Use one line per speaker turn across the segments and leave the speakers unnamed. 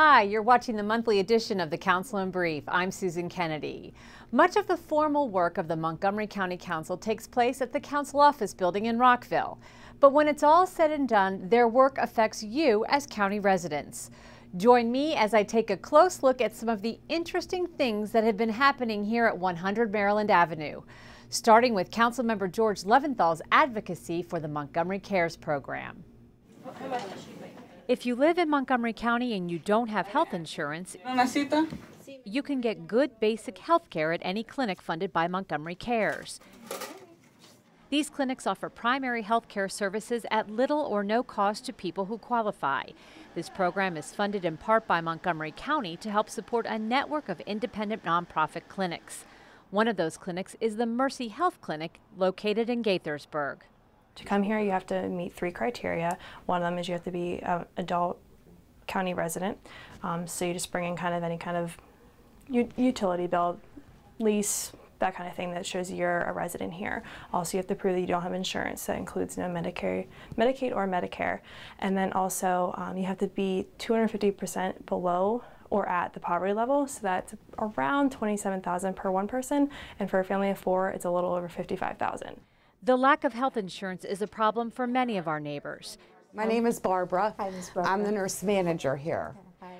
Hi, you're watching the monthly edition of the Council in Brief. I'm Susan Kennedy. Much of the formal work of the Montgomery County Council takes place at the Council Office Building in Rockville. But when it's all said and done, their work affects you as county residents. Join me as I take a close look at some of the interesting things that have been happening here at 100 Maryland Avenue, starting with Councilmember George Leventhal's advocacy for the Montgomery Cares program. If you live in Montgomery County and you don't have health insurance, you can get good basic health care at any clinic funded by Montgomery Cares. These clinics offer primary health care services at little or no cost to people who qualify. This program is funded in part by Montgomery County to help support a network of independent nonprofit clinics. One of those clinics is the Mercy Health Clinic located in Gaithersburg.
To come here, you have to meet 3 criteria. One of them is you have to be an adult county resident. So you just bring in kind of any kind of utility bill, lease, that kind of thing that shows you're a resident here. Also, you have to prove that you don't have insurance. That includes Medicaid or Medicare. And then also, you have to be 250% below or at the poverty level. So that's around $27,000 per one person. And for a family of 4, it's a little over $55,000.
The lack of health insurance is a problem for many of our neighbors.
My name is Barbara. Hi, Ms. Barbara. I'm the nurse manager here.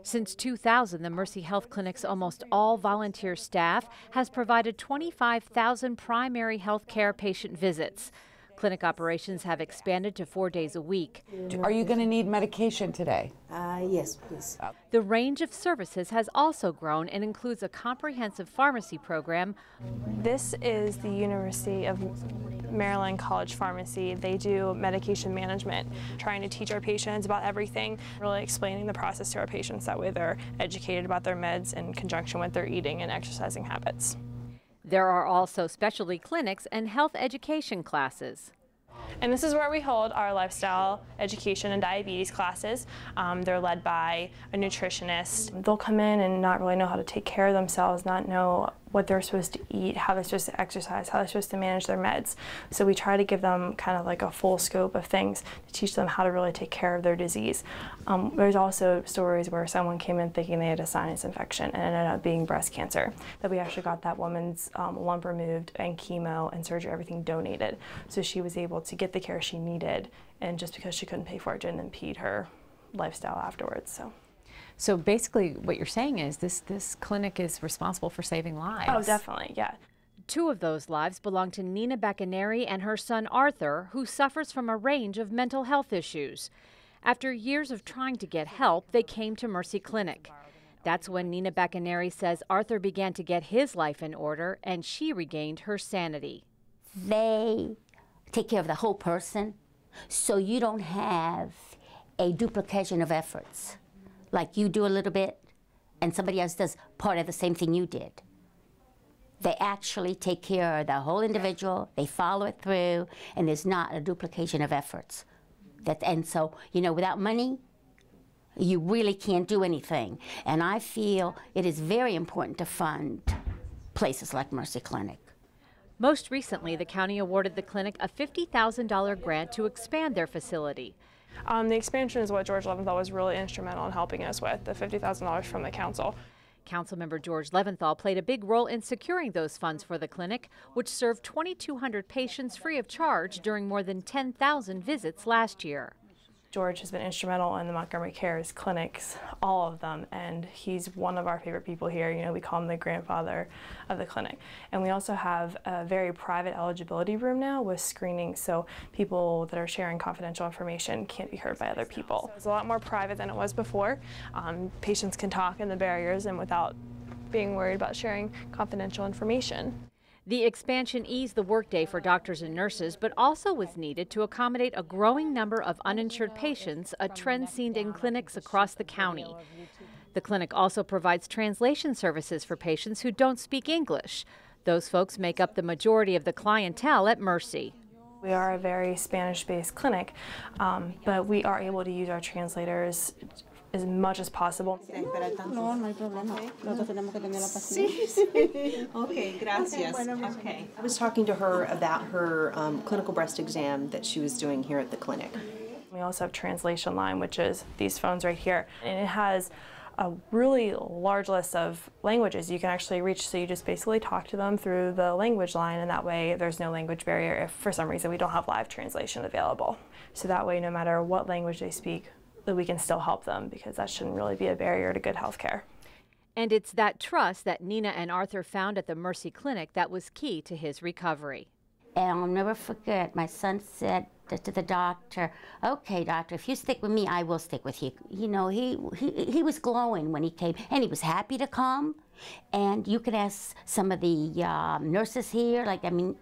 Since 2000, the Mercy Health Clinic's almost all volunteer staff has provided 25,000 primary health care patient visits. Clinic operations have expanded to 4 days a week.
Are you going to need medication today?
Yes, please.
The range of services has also grown and includes a comprehensive pharmacy program.
This is the University of Maryland College Pharmacy. They do medication management, trying to teach our patients about everything, really explaining the process to our patients. That way they're educated about their meds in conjunction with their eating and exercising habits.
There are also specialty clinics and health education classes.
And this is where we hold our lifestyle education and diabetes classes. They're led by a nutritionist. They'll come in and not really know how to take care of themselves, not know what they're supposed to eat, how they're supposed to exercise, how they're supposed to manage their meds. So we try to give them kind of like a full scope of things to teach them how to really take care of their disease. There's also stories where someone came in thinking they had a sinus infection and ended up being breast cancer, that we actually got that woman's lump removed and chemo and surgery, everything donated. So she was able to get the care she needed, and just because she couldn't pay for it didn't impede her lifestyle afterwards.
So basically what you're saying is this clinic is responsible for saving lives.
Oh, definitely, yeah.
2 of those lives belong to Nina Beccaneri and her son Arthur, who suffers from a range of mental health issues. After years of trying to get help, they came to Mercy Clinic. That's when Nina Beccaneri says Arthur began to get his life in order and she regained her sanity.
They take care of the whole person, so you don't have a duplication of efforts. Like you do a little bit, and somebody else does part of the same thing you did. They actually take care of the whole individual, they follow it through, and there's not a duplication of efforts. And so, you know, without money, you really can't do anything. And I feel it is very important to fund places like Mercy Clinic.
Most recently, the county awarded the clinic a $50,000 grant to expand their facility.
The expansion is what George Leventhal was really instrumental in helping us with, the $50,000 from the council.
Councilmember George Leventhal played a big role in securing those funds for the clinic, which served 2,200 patients free of charge during more than 10,000 visits last year.
George has been instrumental in the Montgomery Cares clinics, all of them, and he's one of our favorite people here. You know, we call him the grandfather of the clinic. And we also have a very private eligibility room now with screening, so people that are sharing confidential information can't be heard by other people. It's a lot more private than it was before. Patients can talk in the barriers and without being worried about sharing confidential information.
The expansion eased the workday for doctors and nurses, but also was needed to accommodate a growing number of uninsured patients, a trend seen in clinics across the county. The clinic also provides translation services for patients who don't speak English. Those folks make up the majority of the clientele at Mercy.
We are a very Spanish-based clinic, but we are able to use our translators as much as possible.
No, no hay problema. Nosotros tenemos que tener la paciencia.
Sí. Okay, gracias. Okay. I was talking to her about her clinical breast exam that she was doing here at the clinic.
We also have translation line, which is these phones right here, and it has a really large list of languages you can actually reach, so you just basically talk to them through the language line, and that way there's no language barrier if for some reason we don't have live translation available. So that way, no matter what language they speak, that we can still help them, because that shouldn't really be a barrier to good health care.
And it's that trust that Nina and Arthur found at the Mercy Clinic that was key to his recovery.
And I'll never forget, my son said to the doctor, "Okay, doctor, if you stick with me, I will stick with you." You know, he was glowing when he came, and he was happy to come. And you can ask some of the nurses here, like, I mean,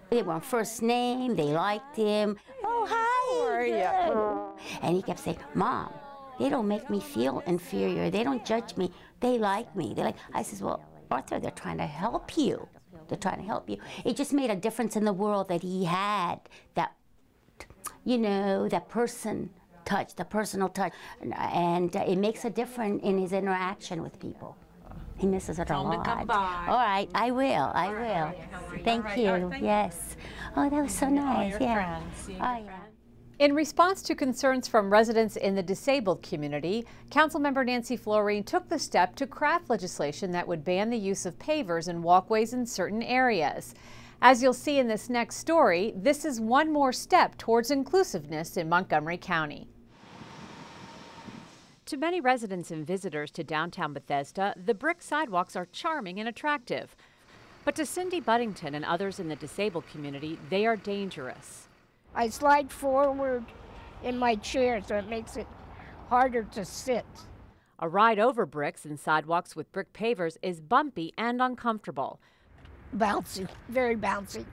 they were on first name, they liked him. "Oh, hi, how are you?" And he kept saying, "Mom, they don't make me feel inferior. They don't judge me. They like me." They're like, I says, "Well, Arthur, they're trying to help you. They're trying to help you." It just made a difference in the world that he had that, you know, that person touch, the personal touch. And it makes a difference in his interaction with people. He misses it a lot.
Come by.
All right, I will. Thank you. Yes. Oh, that was so nice. Yeah. Oh, yeah.
In response to concerns from residents in the disabled community, Councilmember Nancy Florine took the step to craft legislation that would ban the use of pavers and walkways in certain areas. As you'll see in this next story, this is one more step towards inclusiveness in Montgomery County. To many residents and visitors to downtown Bethesda, the brick sidewalks are charming and attractive. But to Cindy Buddington and others in the disabled community, they are dangerous.
I slide forward in my chair, so it makes it harder to sit.
A ride over bricks and sidewalks with brick pavers is bumpy and uncomfortable.
Bouncy, very bouncy.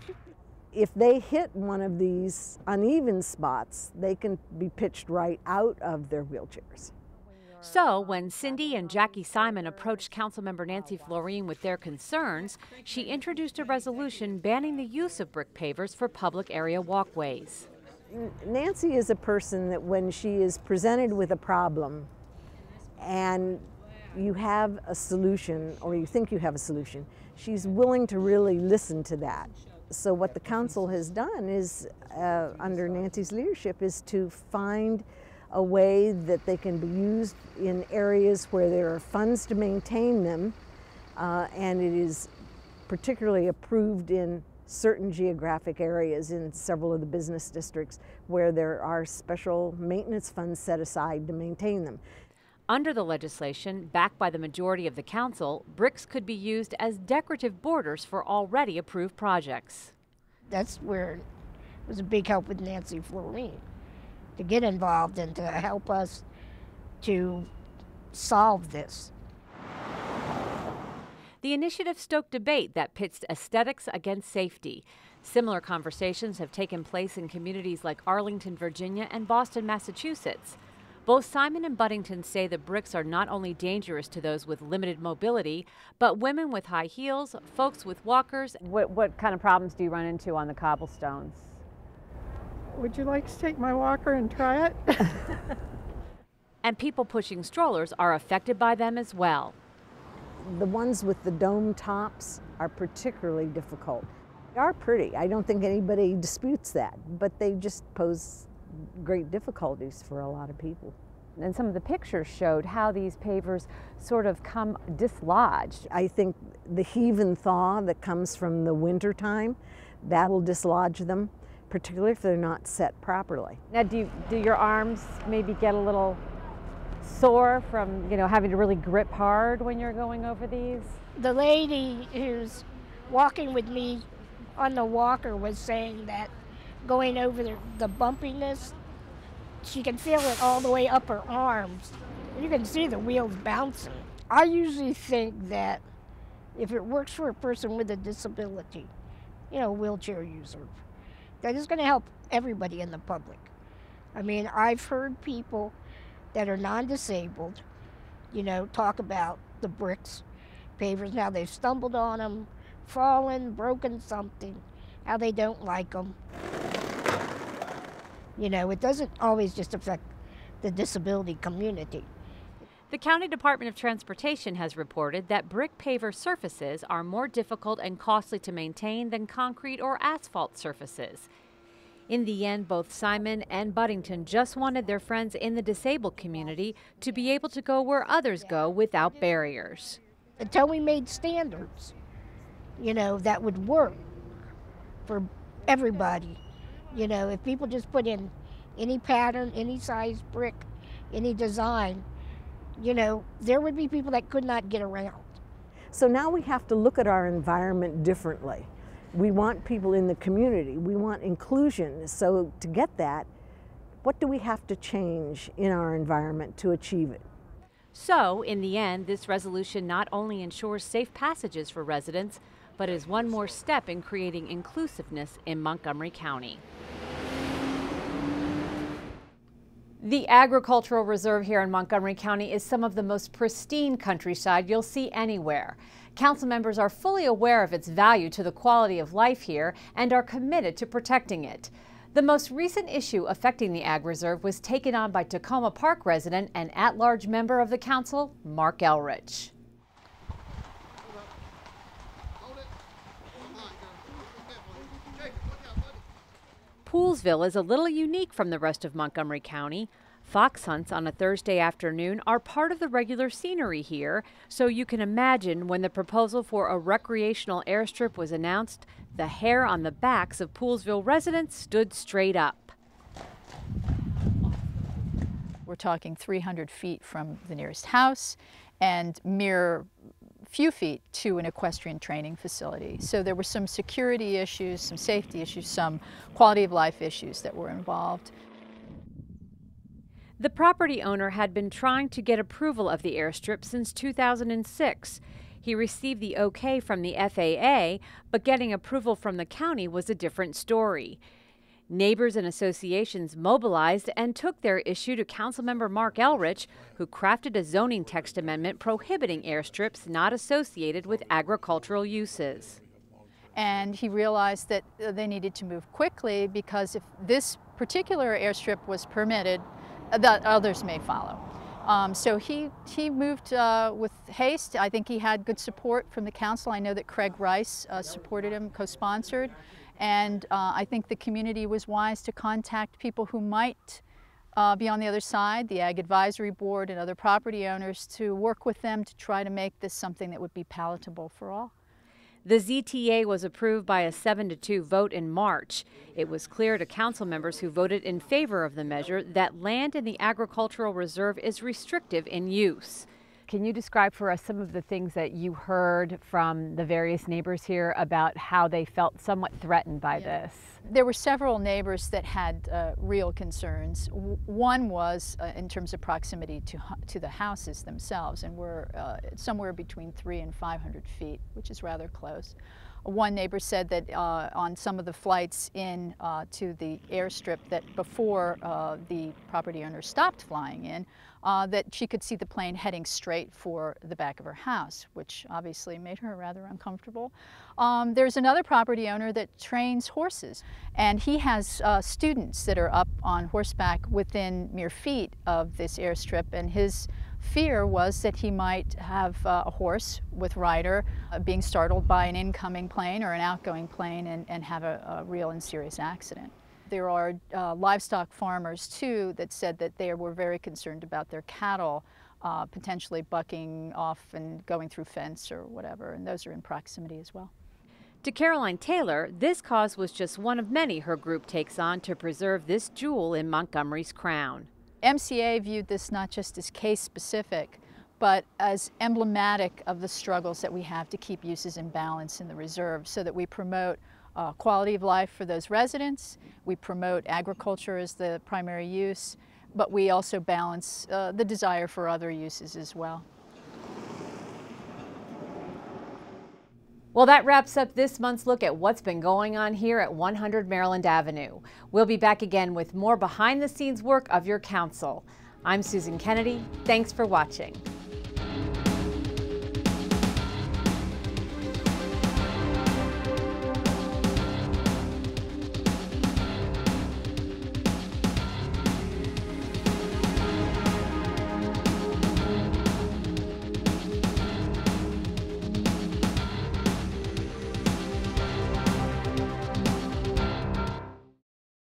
If they hit one of these uneven spots, they can be pitched right out of their wheelchairs.
So when Cindy and Jackie Simon approached Councilmember Nancy Florine with their concerns, she introduced a resolution banning the use of brick pavers for public area walkways.
Nancy is a person that when she is presented with a problem and you have a solution, or you think you have a solution, she's willing to really listen to that. So what the council has done is, under Nancy's leadership, is to find a way that they can be used in areas where there are funds to maintain them, and it is particularly approved in certain geographic areas in several of the business districts where there are special maintenance funds set aside to maintain them.
Under the legislation, backed by the majority of the council, bricks could be used as decorative borders for already approved projects.
That's where it was a big help with Nancy Florine to get involved and to help us to solve this.
The initiative stoked debate that pits aesthetics against safety. Similar conversations have taken place in communities like Arlington, Virginia, and Boston, Massachusetts. Both Simon and Buddington say the bricks are not only dangerous to those with limited mobility, but women with high heels, folks with walkers. What kind of problems do you run into on the cobblestones?
Would you like to take my walker and try it?
And people pushing strollers are affected by them as well.
The ones with the dome tops are particularly difficult. They are pretty. I don't think anybody disputes that, but they just pose great difficulties for a lot of people.
And some of the pictures showed how these pavers sort of come dislodged.
I think the heave and thaw that comes from the winter time, that will dislodge them, particularly if they're not set properly.
Now, do your arms maybe get a little sore from, having to really grip hard when you're going over these?
The lady who's walking with me on the walker was saying that going over the bumpiness, she can feel it all the way up her arms. You can see the wheels bouncing. I usually think that if it works for a person with a disability, a wheelchair user, that is going to help everybody in the public. I mean, I've heard people that are non-disabled, talk about the bricks, pavers, how they've stumbled on them, fallen, broken something, how they don't like them. It doesn't always just affect the disability community.
The County Department of Transportation has reported that brick paver surfaces are more difficult and costly to maintain than concrete or asphalt surfaces. In the end, both Simon and Buddington just wanted their friends in the disabled community to be able to go where others go without barriers.
Until we made standards, that would work for everybody. If people just put in any pattern, any size brick, any design, there would be people that could not get around.
So now we have to look at our environment differently. We want people in the community. We want inclusion. So to get that, what do we have to change in our environment to achieve it?
So, in the end, this resolution not only ensures safe passages for residents, but is one more step in creating inclusiveness in Montgomery County. The agricultural reserve here in Montgomery County is some of the most pristine countryside you'll see anywhere. Council members are fully aware of its value to the quality of life here and are committed to protecting it. The most recent issue affecting the Ag Reserve was taken on by Tacoma Park resident and at-large member of the council, Mark Elrich. Poolsville is a little unique from the rest of Montgomery County. Fox hunts on a Thursday afternoon are part of the regular scenery here, so you can imagine when the proposal for a recreational airstrip was announced, the hair on the backs of Poolsville residents stood straight up.
We're talking 300 feet from the nearest house and mere few feet to an equestrian training facility. So there were some security issues, some safety issues, some quality of life issues that were involved.
The property owner had been trying to get approval of the airstrip since 2006. He received the okay from the FAA, but getting approval from the county was a different story. Neighbors and associations mobilized and took their issue to Councilmember Mark Elrich, who crafted a zoning text amendment prohibiting airstrips not associated with agricultural uses.
And he realized that they needed to move quickly because if this particular airstrip was permitted, that others may follow. So he moved with haste. I think he had good support from the council. I know that Craig Rice supported him, co-sponsored. And I think the community was wise to contact people who might be on the other side, the Ag Advisory Board and other property owners, to work with them to try to make this something that would be palatable for all.
The ZTA was approved by a 7-2 vote in March. It was clear to council members who voted in favor of the measure that land in the agricultural reserve is restrictive in use. Can you describe for us some of the things that you heard from the various neighbors here about how they felt somewhat threatened by this?
There were several neighbors that had real concerns. One was in terms of proximity to the houses themselves, and we're somewhere between 300 and 500 feet, which is rather close. One neighbor said that on some of the flights in to the airstrip, that before the property owner stopped flying in, that she could see the plane heading straight for the back of her house, which obviously made her rather uncomfortable. There's another property owner that trains horses, and he has students that are up on horseback within mere feet of this airstrip, and his fear was that he might have a horse with rider being startled by an incoming plane or an outgoing plane and have a real and serious accident. There are livestock farmers too that said that they were very concerned about their cattle potentially bucking off and going through fence or whatever, and those are in proximity as well.
To Caroline Taylor, this cause was just one of many her group takes on to preserve this jewel in Montgomery's crown.
MCA viewed this not just as case-specific, but as emblematic of the struggles that we have to keep uses in balance in the reserve, so that we promote quality of life for those residents, we promote agriculture as the primary use, but we also balance the desire for other uses as well.
Well, that wraps up this month's look at what's been going on here at 100 Maryland Avenue. We'll be back again with more behind-the-scenes work of your council. I'm Susan Kennedy. Thanks for watching.